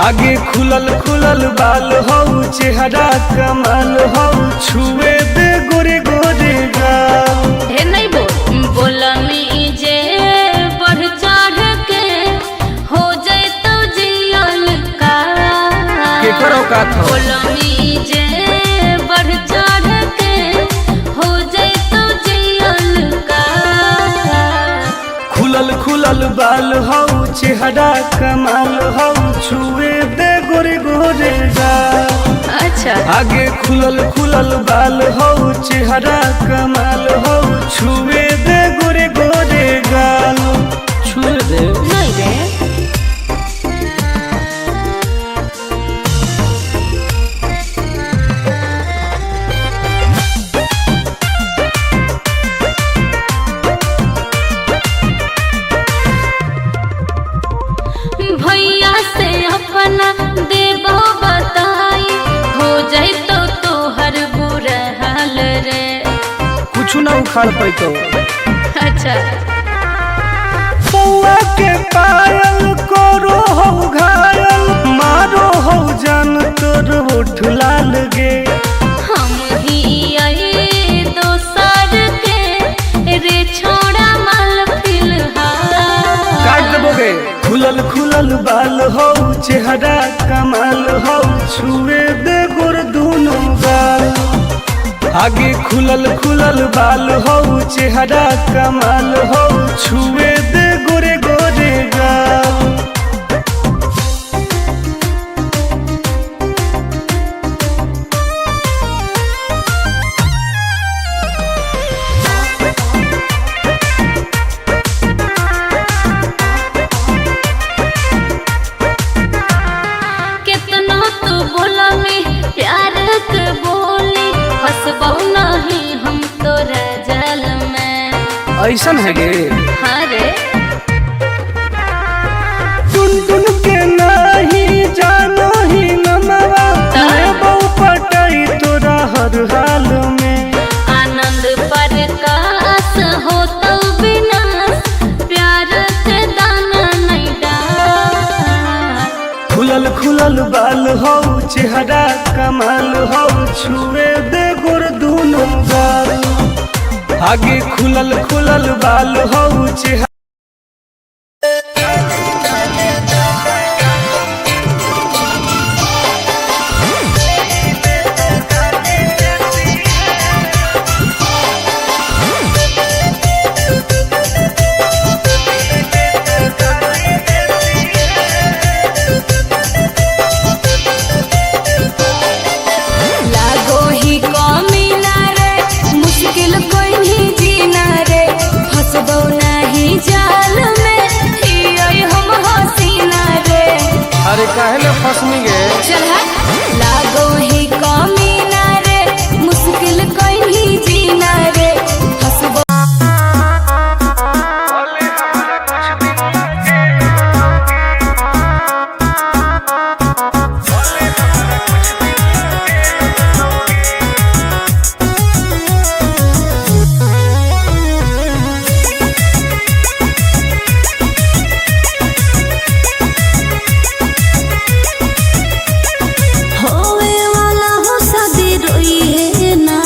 आगे खुलल खुलल बाल हो चेहरा कमाल हो छुए दे गोरे गोरे गाल। हे नहीं बोलमी जे बढ़ चढ़ के हो जाए तो जियल का केकरो का था बोलमी जे बढ़ चढ़ के हो जाए तो जियल का। खुलल खुलल बाल हो चेहरा कमाल हो छुए दे गोरे गोरे गाल। अच्छा आगे खुलल खुलल बाल हो चेहरा कमाल हो छुए दे गोरे गोरे गाल। छुए दे नहीं रे भैया से अपना देबो बताई हो जाए तो तोहर बुरा हाल रे। कुछ ना उखाड़ पैतो। अच्छा पौआ के पायल करो हो घायल मारो हो जान तोर होठ लाल गे। हम ही आई दोसर के रे छोड़ा माल फिलहाल। काट देबोगे खुलल खुलल बाल हो चेहरा कमाल हो छुए दे गोर दोनों गाल। आगे खुलल खुलल बाल हो चेहरा कमाल हो छुए दे गोरे गोरे गाल। कितना तू बोला में प्यार के बोली फंसबो नहीं हम तोरा जाल में। ऐसन है गे हाँ रे टुन टुन के नहीं जानो ही नमवा लेबो पटाई तोरा हर हाल में। आनंद प्रकाश हो तो विनाश प्यार के दाना नहीं डाल। खुलल खुलल बाल हो चेहरा कमाल हो छुए दे गोर दोनों गाल। आगे खुलल खुलल बाल हो चेहरा लागो ही कमीना रे मुश्किल कोई नहीं जीना रे फंसबो नहीं जाल में हियै हम हसीना रे। अरे काहे ले फसनी गे चल लागो ही कमीना रे मुश्किल कोई नहीं जीना रे फंसबो। होवे वाला हो शादी रोई है ना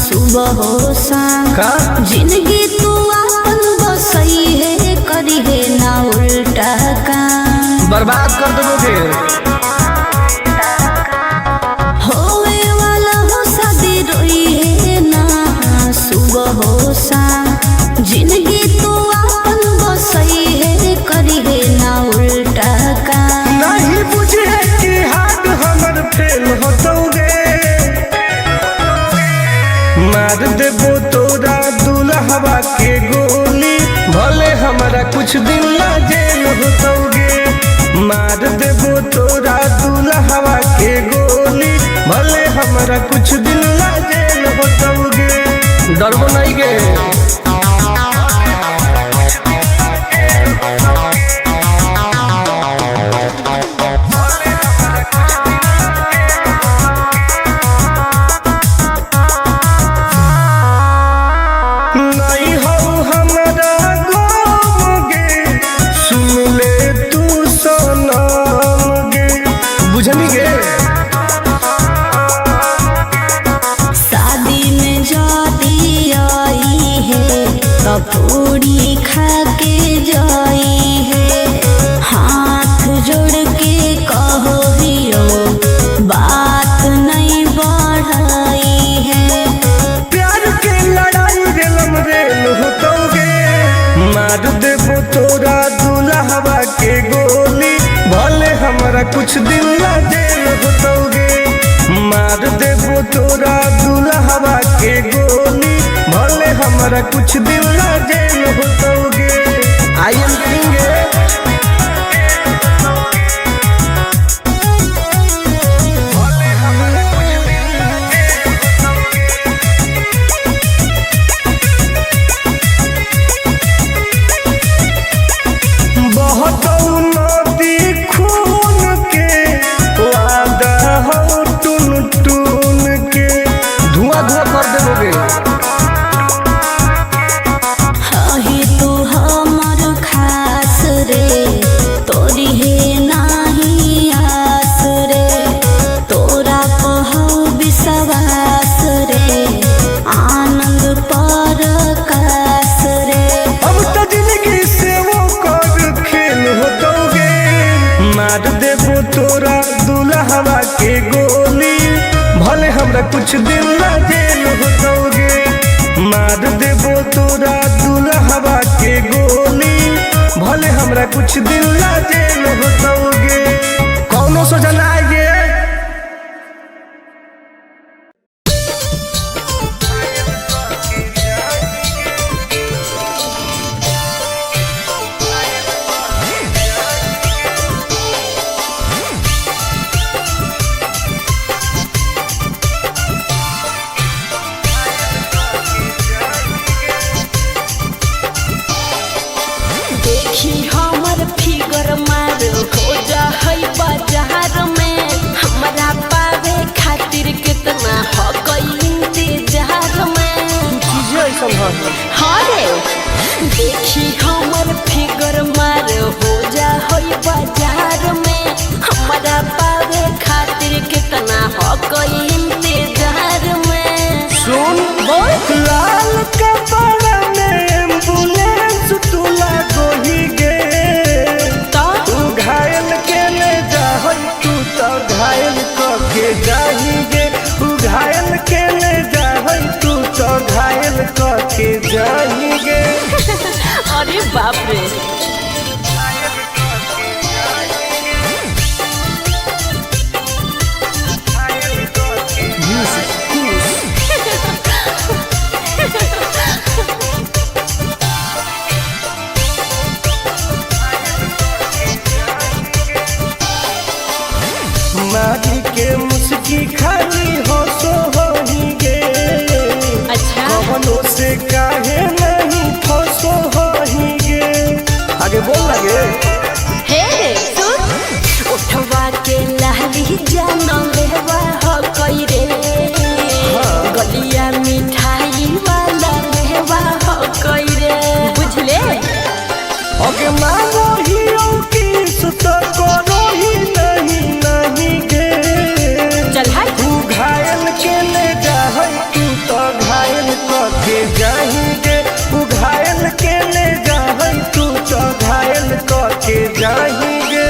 सुबह हो शाम का जिंदगी तू अपन बसई है करी है ना उल्टा काम। बर्बाद कर देबोगे होवे वाला हो शादी रोई है ना सुबह हो शाम जिंदगी तू अपन बसई है करी है ना उल्टा काम। नहीं बुझे कि हाथ हमर फेल होतोगे मार देबो तोरा दुल्हवा के गोली भले हमारा कुछ दिन ला जेल होतोगे। मार देबो तोरा दुल्हवा के गोली भले हमारा कुछ दिन ला जेल होतोगे। डरबो नहीं गे नहीं हो हमारा गम गे सुन ले तू सनम गे। देबो तोरा दुल्हवा के गोली, भले हमरा कुछ दिन ला जेल होतोगे। मार देबो तोरा दुल्हवा के गोली, भले हमरा कुछ दिन ला जेल होतोगे। आई एम किंग तोरा दुल्हवा के गोली, भले हमरा कुछ दिन ला जेल होतोगे। मार देबो तोरा दुल्हवा के गोली, भले हमरा कुछ दिन ला जेल होतोगे। कौनो सोचा ना आइए। देखी हमर फिगर मार हो जा होई बाजार में, हमरा पावे खातिर कितना हो गई इंतजार में। सुन बोल लाल कपड़ा में एम्बुलेंस तुला गोही गे, तू घायल के ले जा तू तो घायल के जाही गे। तू घायल के ले जा तू तो घायल के जाही गे। अरे बाप रे। मारी के मुस्की खाली होशो होही गे। अच्छा कवनो से काहे नहीं फसो होही गे। आगे बोल लगे हे सुन उठवा के लहरी जानो लेवा हो कोई रे, गलिया मिठाई वाला लेवा हो कोई रे, बुझले। अगे मांगो ही किस तो करो ही नहीं गे। चल हाय तू घायल के ले जा तू तो घायल के जाही गे। तू घायल के ले जा तू तो घायल के जाही गे।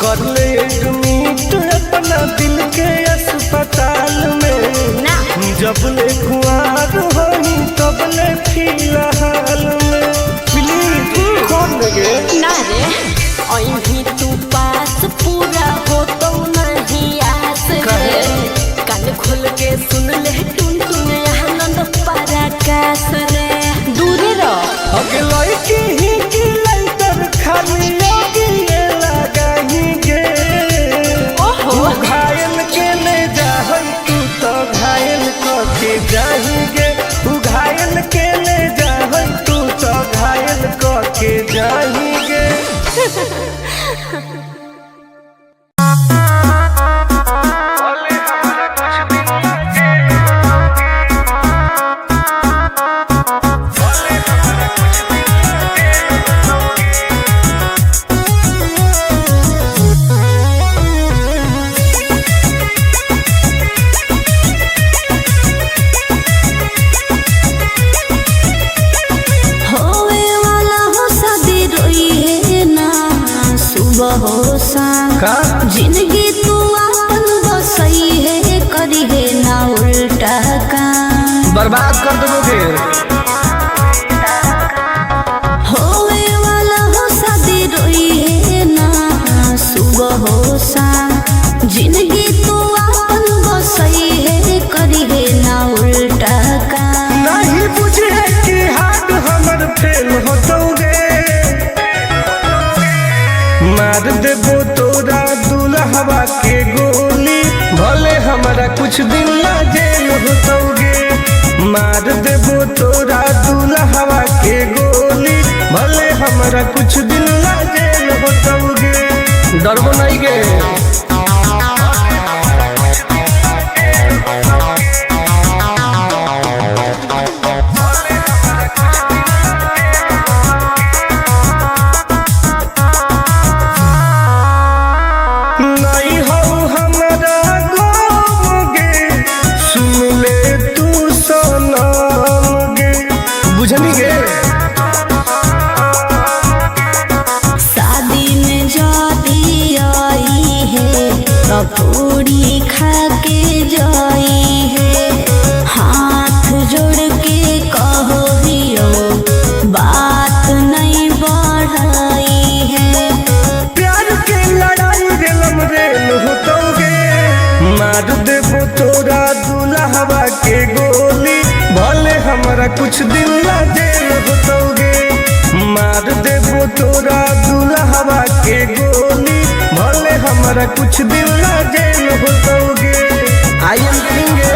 कर ले एडमिट अपना दिल के अस्पताल में ना। जब ले कुआर होई तब ले फिलहाल में। प्लीज कौन लगे ना रे अहीं तू पास पूरा हो तो नहीं आस रे, कान खोल के सुन ले टुन टुन आनंद पराकाश रे, दूर रह। अगे लड़की ही की लाइटर खाली लगी लगाही गे। ओहो तू घायल के ले जा तू तो घायल के जाही गे। तू घायल के ले जा तू तो घायल के जाही गे। बर्बाद कर दोगे। होवे वाला हो शादी रोई है ना सुबह हो शाम, जिंदगी तो अपन बसई है करी है ना उल्टा काम। नहीं बुझे कि हाथ हमर फेल होतोगे, मार देबो तोरा दुल्हवा के गोली, भले हमारा कुछ दिन ना जेल होतोगे। मार देबो तोरा दुल्हवा के गोली, भले हमारा कुछ दिन ना जेल होतोगे। डरबो नहीं गे। शादी में जाती आई है पूरी खा के जाई है, हाथ जोड़ के कहो दियो बात नहीं बढ़ाई है। प्यार के लड़ाई रेलम रेल होतोगे, मार देबो तोरा दुल्हवा के गोली, भले हमारा कुछ दिन ना जेल होतोगे। मार देबो तोरा दुल्हवा के गोली, भले हमारा कुछ दिन ना जेल होतोगे। आई एम करेंगे।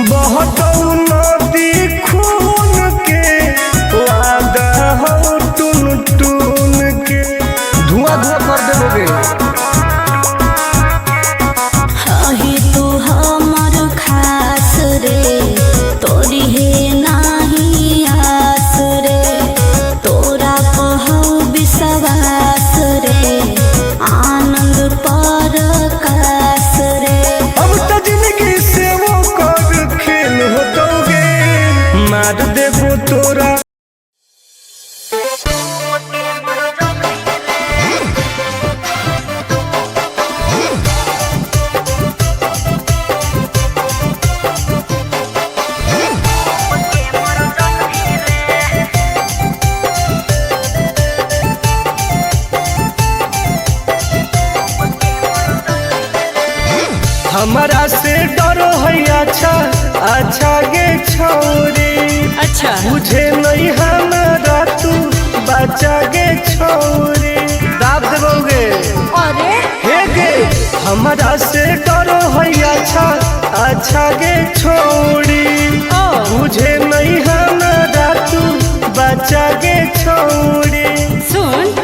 बहुत नदी खून के वादा हो टून टून के, धुआं धुआं कर देबोगे। ही तू हमर खास रे, तोरी है नाही आस रे, तोरा कहू विश्वास रे, आनंद परकाश रे। अब तो जिंदगी से वो कर खेल होतोगे, मार देबो तोरा। हमारा से डरो है अच्छा अच्छा गे छोरी, अच्छा मुझे नहीं हमारा तू बचा गे छोरी। दाब देबोगे। अरे हे गे हमारा से डरो है अच्छा अच्छा गे छोरी, मुझे नहीं हमारा तू बचा गे छोरी। सुन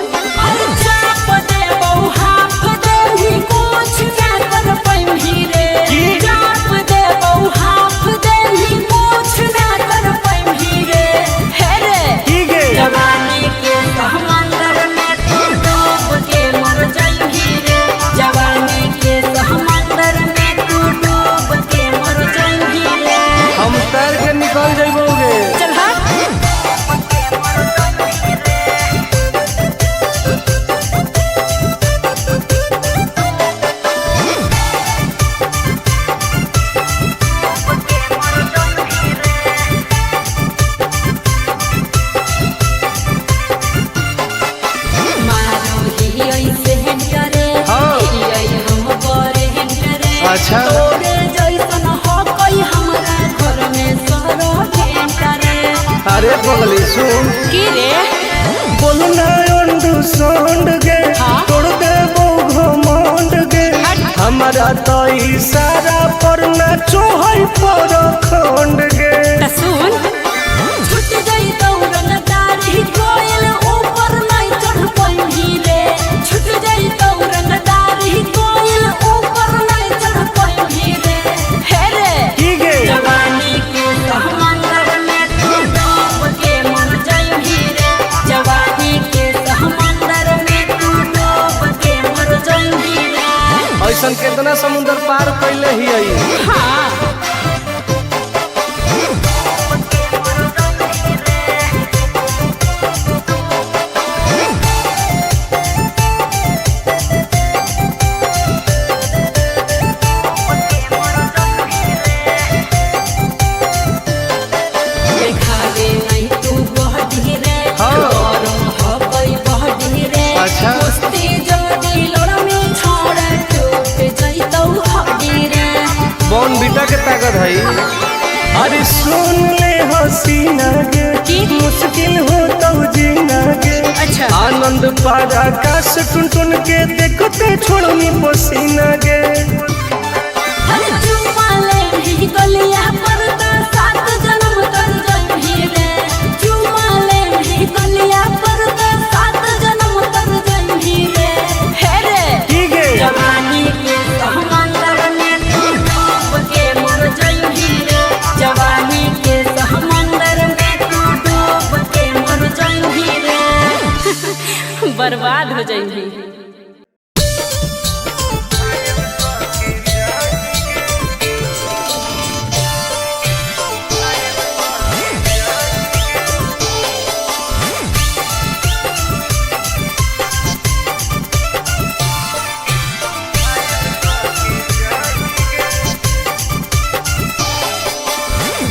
हम तैर के निकल जाइबोगे। चल अच्छा अरे बगली सुन की रे बोलना अंडरस्टैंड गे, तोड़ देबो घमंड गे। हमारा तो इशारा पर नाचो है पर खंड गे। सुन छुट गई दौड़न दारी कोयल ऊपर नहीं चढ़ पाई रे, छुट गई दौड़न दारी कोयल ऊपर नहीं चढ़ पाई रे। हे रे की गे जवानी के समंदर में तू डूब के मर जाई रे, जवानी के समंदर में तू डूब के मर जाई रे। ऐसन कितना समुद्र पार कैले ही। हाँ लागत है। अरे सुन ले हसीना के मुश्किल हो तो जीना के। अच्छा आनंद पार आकाश टुन टुन के देखते छोड़नी पसीना के। गलिया पर सात जन्म कर जही रे चुमाले ही गलिया पर सात जन्म कर जही रे हे रे ठीक है जवानी के समंदर में तू डूब के मर जही रे जवानी के समंदर में तू डूब के मर जही रे बर्बाद हो जही।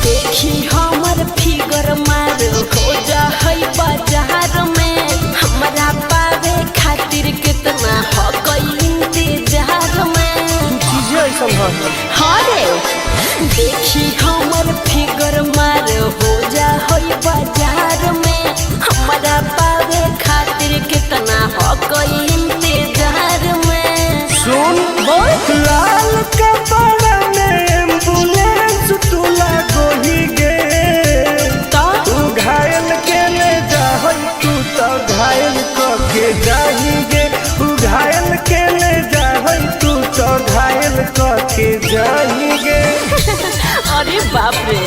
देखी हमर फिगर मार हो जा होई बाजार में हमरा पावे खातिर कितना हो कोई इंतजार में। सुन बोल लाल कपड़ा में एम्बुलेंस तुला गोही गे तो तू घायल के ले जा तू तो घायल के जाही गे तू घायल के ले जा तू तो घायल के जाही गे। अरे बाप रे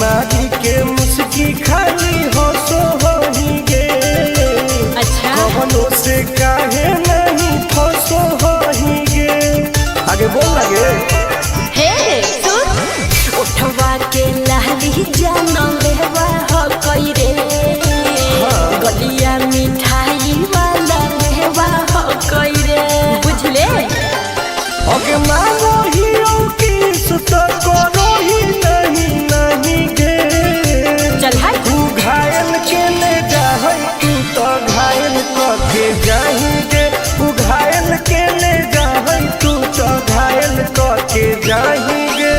मारी के मुस्की खाली हो सो होही गे। अच्छा कवनों से काहे नहीं फसो होही गे। आगे बोल लगे हे सुन उठवा के लहरी जाना लेवा हो कोई रे गलिया मिठाई वाला लेवा हो कोई रे बुझले। ओके मानो ही की सुत करो ही नहीं गे। चल हाय तू घायल के ले जा तू तो घायल के जाही गे तू घायल के ले जा तू तो घायल के जाही गे।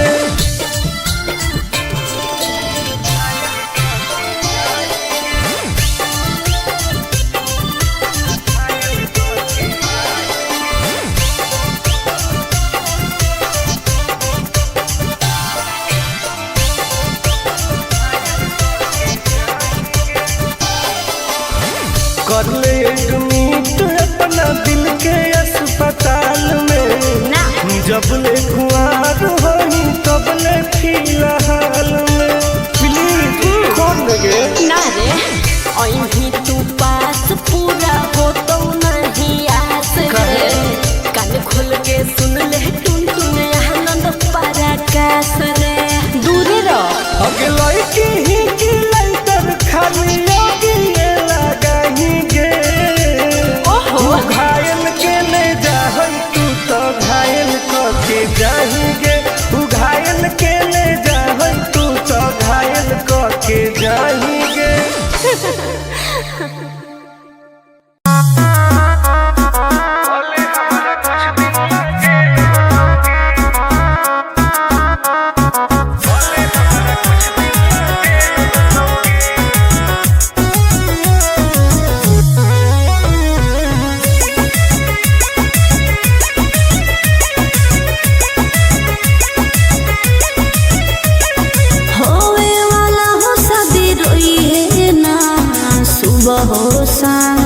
कर ले एडमिट अपना दिल के अस्पताल में ना जब ले खुआर होही तब ले फिलहाल में प्लीज खोल लगे ना रे अहीं तू पास पूरा हो तो नहीं आस रे कान खोल के सुन ले टुन टुन आनंद पराकाश रे दूर रह अगला की ही की लाइटर खाली योगी लगाही गे। ओहो घायल के ले जा तू तो घायल के जाही गे तू घायल के ले जा तू तो घायल के जाही गे।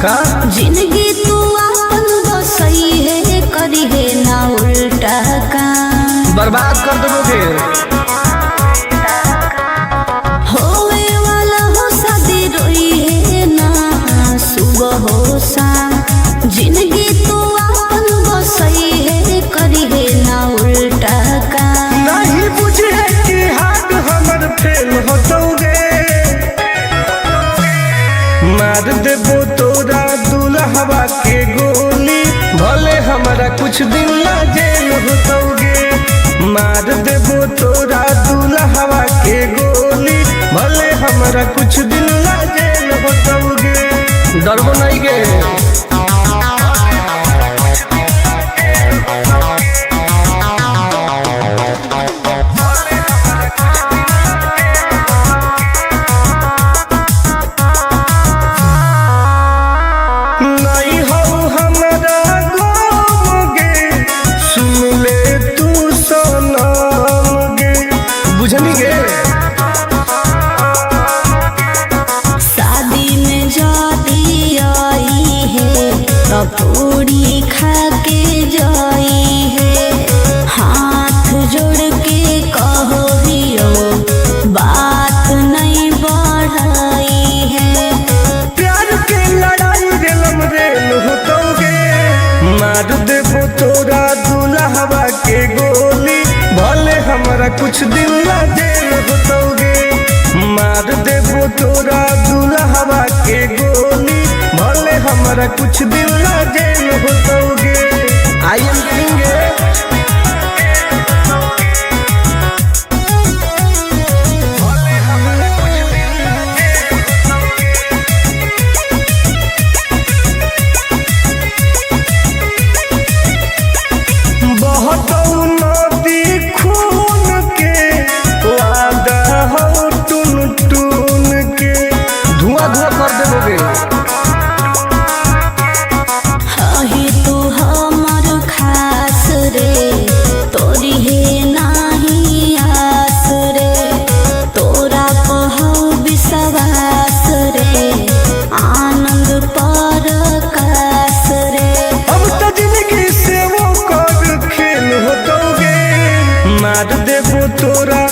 का जिंदगी तू अपन बसई है करी है ना उल्टा काम बर्बाद कर दोगे होवे वाला हो शादी रोई है ना सुबह हो शाम जिंदगी तू अपन बसई है करी है ना उल्टा काम नहीं बुझे कि हाथ हमर फेल होतोगे मार देबो तोरा दुल्हवा के गोली भले हमारा कुछ दिन ला जेल होतोगे। डरबो नहीं गे नहीं हो हमारा गोगे, सुन ले तू सनम गे, बुझनी गे। शादी में जाती आई है तो पूरी खा के जाई है, हाथ जोड़ के कहो हियो बात नहीं बढ़ाई है। प्यार के लड़ाई रेलम रेल होतोगे, मार देबो तोरा दुल्हवा के गोली, भले हमारा कुछ दिन ला जेल होतोगे। मार देबो तोरा दुल्हवा के गोली, भले हमारा कुछ दिन ला जेल होतोगे। आई एम किंग बहुत नदी खून के वादा हो टून टून के, धुआं धुआं कर देबोगे। हही तू हमर खास रे, तोरी है नाही आस रे, तोरा पहौ विश्वास रे, आनंद पर कास रे। अब तो जिंदगी से वो कर खेल होतोगे, मार देबो तोरा।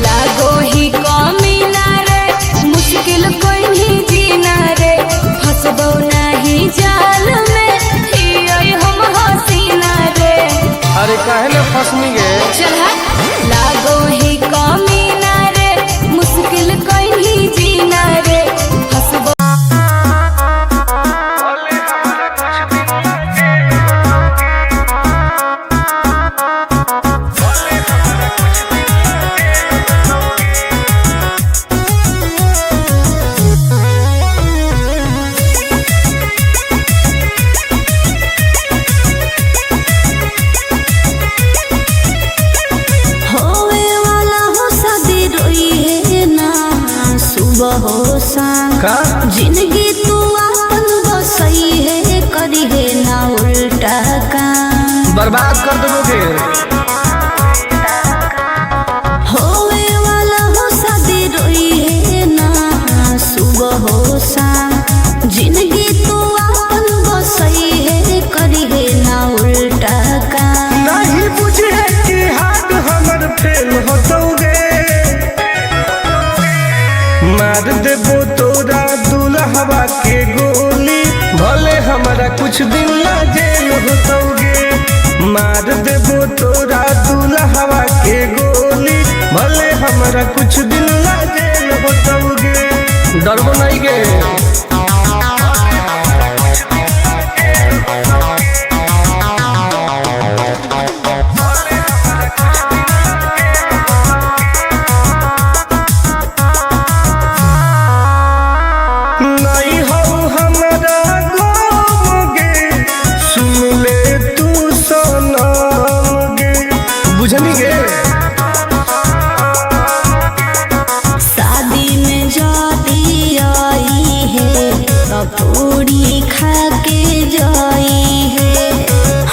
लागो ही कमीना रे, मुश्किल कोई नहीं जीना रे, फंसबो नहीं जाल में, हियोई हम हसीना रे। अरे काहे ना फसनी गे, चल हट। लागो ही कमीना रे, मुश्किल कोई नहीं जीना रे, फंसबो। होवे वाला हो शादी रोई है ना, सुबह हो शाम का जिंदगी तू अपन बसई है, करी है ना उल्टा काम। बर्बाद कर देबोगे। होवे वाला हो शादी रोई है ना, सुबह हो शाम जिंदगी तू अपन बसई है, करी है ना उल्टा काम। नहीं बुझे कि हाथ हमर फेल होतोगे, मार देबो तोरा दुल्हवा के गोली, भले हमारा कुछ दिन ला जेल होतोगे। मार देबो तोरा दुल्हवा के गोली, भले हमारा कुछ दिन ला जेल होतोगे। डरबो नहीं गे नहीं हो हमारा गोगे, सुन ले तू सनम गे, बुझनी गे। शादी में जाती आई है तो पूरी खा के जाई है,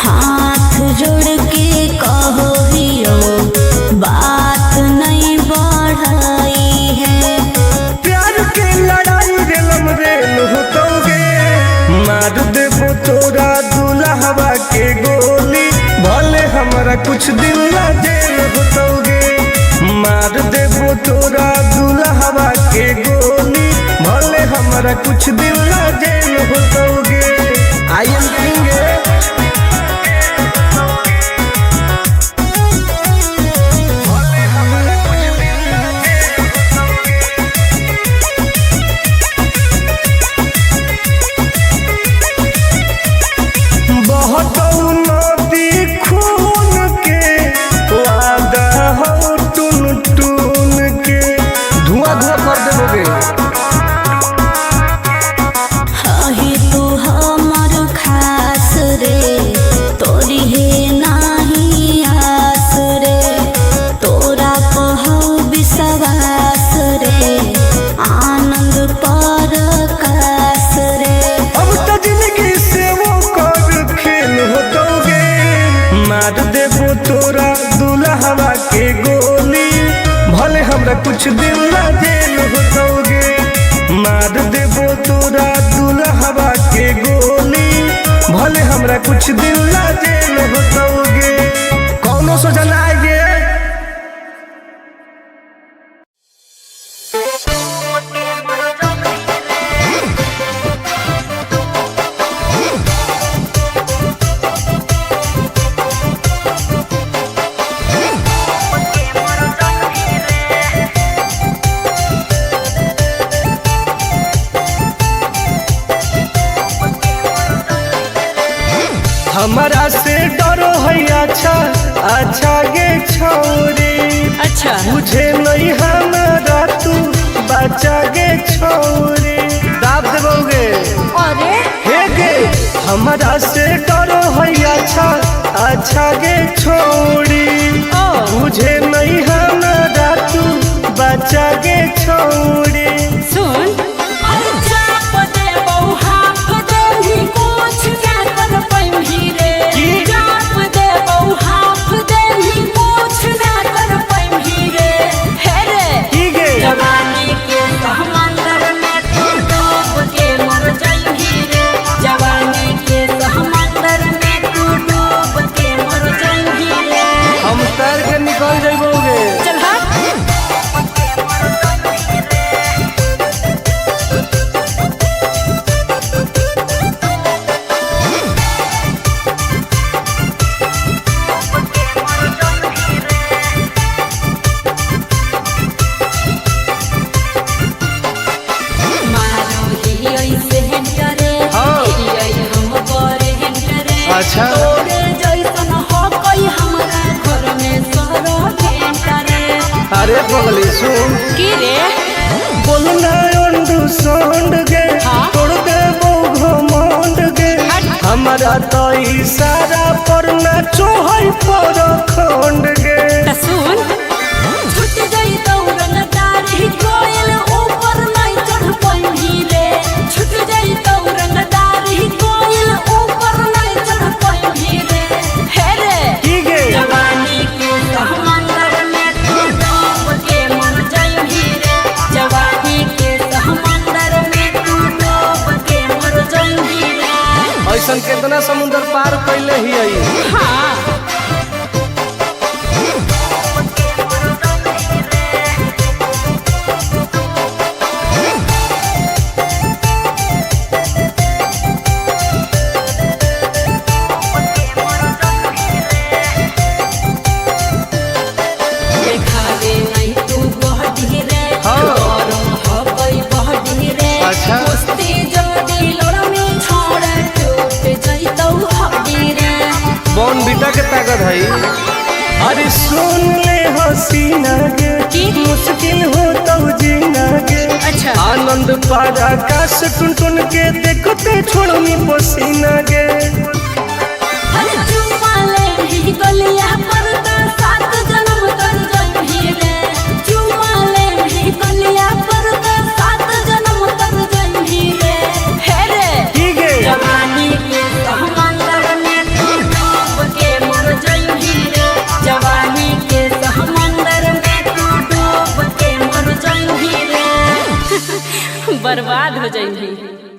हाथ जोड़ के कहो हियो बात नहीं बढ़ाई है। प्यार के लड़ाई रेलम रेल होतोगे, मार देबो तोरा दुल्हवा के गोली, भले हमारा कुछ दिन ला जेल होतोगे। मार देबो तोरा दुल्हवा के गोली, भले हमारा कुछ दिन ला जेल होतोगे। आई एम किंग गोली, भले हमरा कुछ दिन ला जेल होतोगे। मार देबो तोरा दुल्हवा के गोली, भले हमरा कुछ दिन ला जेल होतोगे। कौनो सोचा ना आएगे। हमारा से डरो है अच्छा अच्छा गे छोरी, अच्छा मुझे नहीं हमारा तू बचा गे छोरी। दाब देबोगे अरे हे गे, हमारा से डरो है अच्छा अच्छा गे छोरी, मुझे नहीं हमारा तू बचा गे छोरी। सुन निकल जाइबोगे। चल अच्छा अरे बगली सुन की रे बोलना अंडू गे, तोड़ दे घमंड गे। हमारा तो इशारा पर नाचो है पर खंड गे। सुन छूट गई दौड़न दारी कोयल ऊपर नहीं चढ़ पाई रे, छूट गई दौड़न दारी कोयल ऊपर नहीं चढ़ पाई रे। हे रे की गे जवानी के समंदर में तू डूब के मर जाई रे, जवानी के समंदर में तू डूब के मर जाई रे। ऐसन कितना समुद्र पार कैले ही आई। हाँ अच्छा बॉन बीटा के ताकत है। अरे सुन ले हसीना गे, मुश्किल हो तो जीना गे। अच्छा आनंद पारा आकाश टुन टुन के देखते छोड़नी पसीना गे। गलिया पर तो 7 जन्म कर जाई रे, चुमा ले गलिया पर तो 7 जन्म कर जाई रे। हे रे की गे जवानी के समंदर में तू डूब के मर जाई रे, जवानी के समंदर में तू डूब के मर जाई रे। बर्बाद हो जाई।